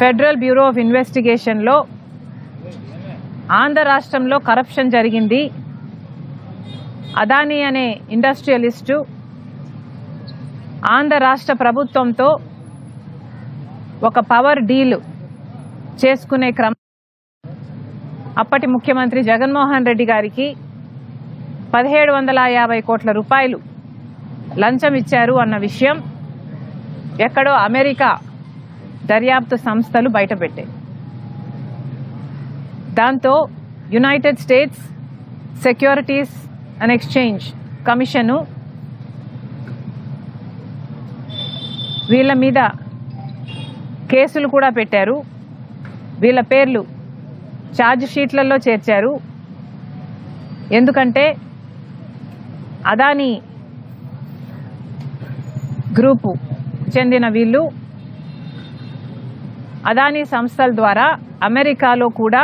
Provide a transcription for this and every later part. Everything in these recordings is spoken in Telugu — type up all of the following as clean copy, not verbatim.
ఫెడరల్ బ్యూరో ఆఫ్ ఇన్వెస్టిగేషన్లో ఆంధ్ర రాష్ట్రంలో కరప్షన్ జరిగింది, అదానీ అనే ఇండస్ట్రియలిస్టు ఆంధ్ర రాష్ట్ర ప్రభుత్వంతో ఒక పవర్ డీల్ చేసుకునే క్రమం అప్పటి ముఖ్యమంత్రి జగన్మోహన్ రెడ్డి గారికి 1750 కోట్ల రూపాయలు లంచం ఇచ్చారు అన్న విషయం ఎక్కడో అమెరికా దర్యాప్తు సంస్థలు బయటపెట్టాయి. దాంతో United states securities and exchange commission వీళ్ళ మీద కేసులు కూడా పెట్టారు. వీళ్ళ పేర్లు ఛార్జ్ షీట్లలో చేర్చారు. ఎందుకంటే అదానీ గ్రూపు చెందిన వీళ్ళు అదానీ సంస్థల ద్వారా అమెరికాలో కూడా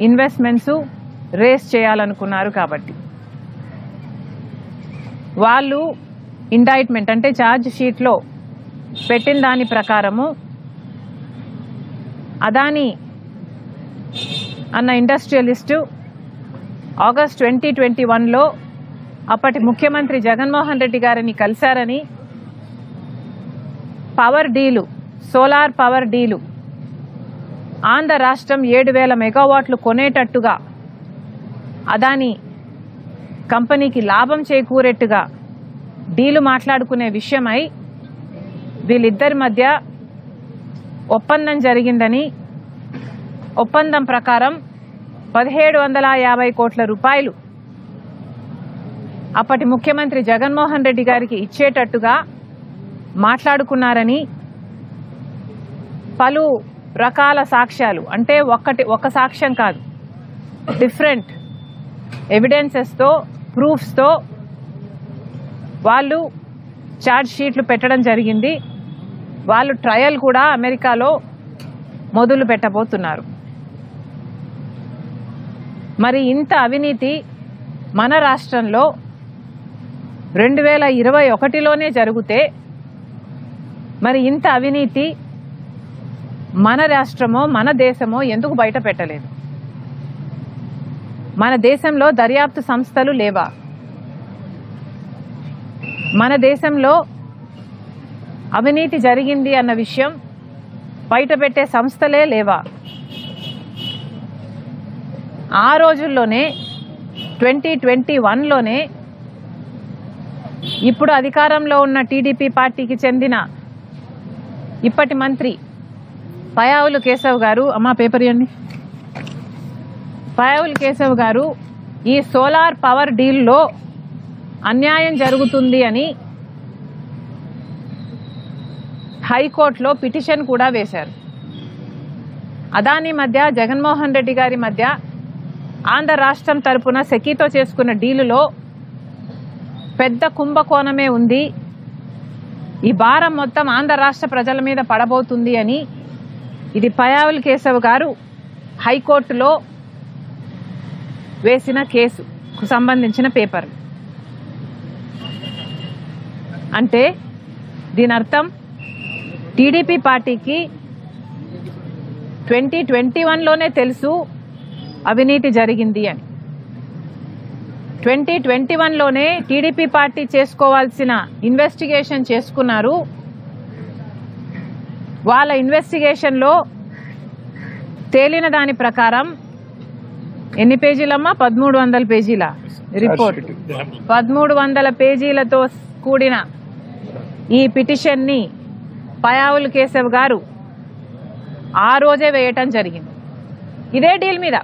ఇన్వెస్ట్మెంట్స్ రేస్ చేయాలనుకున్నారు. కాబట్టి వాళ్ళు ఇండైట్మెంట్ అంటే ఛార్జ్ షీట్లో పెట్టిన దాని ప్రకారము అదానీ అన్న ఇండస్ట్రియలిస్టు ఆగస్ట్ 2021లో అప్పటి ముఖ్యమంత్రి జగన్మోహన్ రెడ్డి గారిని కలిశారని, power deal solar power deal Andhra రాష్ట్రం 7000 మెగావాట్లు కొనేటట్టుగా అదానీ కంపెనీకి లాభం చేకూరేట్టుగా డీలు మాట్లాడుకునే విషయమై వీళ్ళిద్దరి మధ్య ఒప్పందం జరిగిందని, ఒప్పందం ప్రకారం 1750 కోట్ల రూపాయలు అప్పటి ముఖ్యమంత్రి జగన్మోహన్ రెడ్డి గారికి ఇచ్చేటట్టుగా మాట్లాడుకున్నారని పలు రకాల సాక్ష్యాలు, అంటే ఒక సాక్ష్యం కాదు, డిఫరెంట్ ఎవిడెన్సెస్తో ప్రూఫ్స్తో వాళ్ళు ఛార్జ్ షీట్లు పెట్టడం జరిగింది. వాళ్ళు ట్రయల్ కూడా అమెరికాలో మొదలు పెట్టబోతున్నారు. మరి ఇంత అవినీతి మన రాష్ట్రంలో 2021లోనే జరిగితే మరి ఇంత అవినీతి మన రాష్ట్రమో మన దేశమో ఎందుకు బయట పెట్టలేదు? మన దేశంలో దర్యాప్తు సంస్థలు లేవా? మన దేశంలో అవినీతి జరిగింది అన్న విషయం బయట పెట్టే సంస్థలే లేవా? ఆ రోజుల్లోనే 2021లోనే ఇప్పుడు అధికారంలో ఉన్న టీడీపీ పార్టీకి చెందిన ఇప్పటి మంత్రి పయ్యావుల కేశవ్ గారు, అమ్మా పేపర్ ఇవ్వండి, పయ్యావుల కేశవ్ గారు ఈ సోలార్ పవర్ డీల్లో అన్యాయం జరుగుతుంది అని హైకోర్టులో పిటిషన్ కూడా వేశారు. అదానీ మధ్య జగన్మోహన్ రెడ్డి గారి మధ్య ఆంధ్ర రాష్ట్రం తరపున సెకీతో చేసుకున్న డీలులో పెద్ద కుంభకోణమే ఉంది, ఈ భారం మొత్తం ఆంధ్ర రాష్ట్ర ప్రజల మీద పడబోతుంది అని ఇది పయ్యావుల కేశవ్ గారు హైకోర్టులో వేసిన కేసుకు సంబంధించిన పేపర్. అంటే దీని అర్థం టీడీపీ పార్టీకి 2021లోనే తెలుసు అవినీతి జరిగింది అని. 2021లోనే టీడీపీ పార్టీ చేసుకోవాల్సిన ఇన్వెస్టిగేషన్ చేసుకున్నారు. వాళ్ళ ఇన్వెస్టిగేషన్లో తేలిన దాని ప్రకారం ఎన్ని పేజీలమ్మా? 1300 పేజీల రిపోర్ట్, 1300 పేజీలతో కూడిన ఈ పిటిషన్ని పయ్యావుల కేశవ్ గారు ఆ రోజే వేయటం జరిగింది. ఇదే డీల్ మీద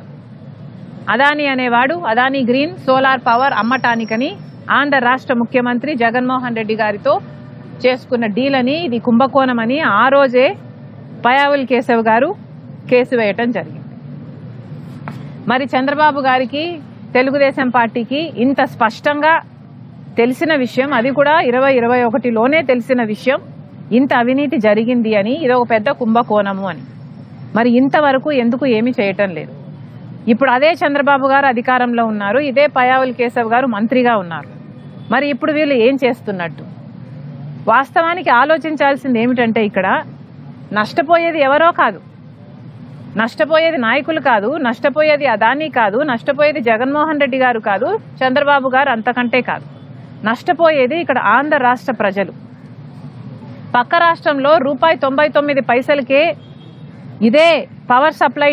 అదానీ అనేవాడు అదానీ గ్రీన్ సోలార్ పవర్ అమ్మటానికని ఆంధ్ర రాష్ట్ర ముఖ్యమంత్రి జగన్మోహన్ రెడ్డి గారితో చేసుకున్న డీల్ అని, ఇది కుంభకోణం అని ఆ రోజే పయ్యావుల కేశవ్ గారు కేసు వేయటం జరిగింది. మరి చంద్రబాబు గారికి, తెలుగుదేశం పార్టీకి ఇంత స్పష్టంగా తెలిసిన విషయం, అది కూడా 2021లోనే తెలిసిన విషయం, ఇంత అవినీతి జరిగింది అని, ఇది ఒక పెద్ద కుంభకోణము అని. మరి ఇంతవరకు ఎందుకు ఏమీ చేయటం లేదు? ఇప్పుడు అదే చంద్రబాబు గారు అధికారంలో ఉన్నారు, ఇదే పయ్యావుల కేశవ్ గారు మంత్రిగా ఉన్నారు. మరి ఇప్పుడు వీళ్ళు ఏం చేస్తున్నట్టు? వాస్తవానికి ఆలోచించాల్సింది ఏమిటంటే ఇక్కడ నష్టపోయేది ఎవరో కాదు, నష్టపోయేది నాయకులు కాదు, నష్టపోయేది అదానీ కాదు, నష్టపోయేది జగన్మోహన్ రెడ్డి గారు కాదు, చంద్రబాబు గారు అంతకంటే కాదు. నష్టపోయేది ఇక్కడ ఆంధ్ర రాష్ట్ర ప్రజలు. పక్క రాష్ట్రంలో ₹99 ఇదే పవర్ సప్లై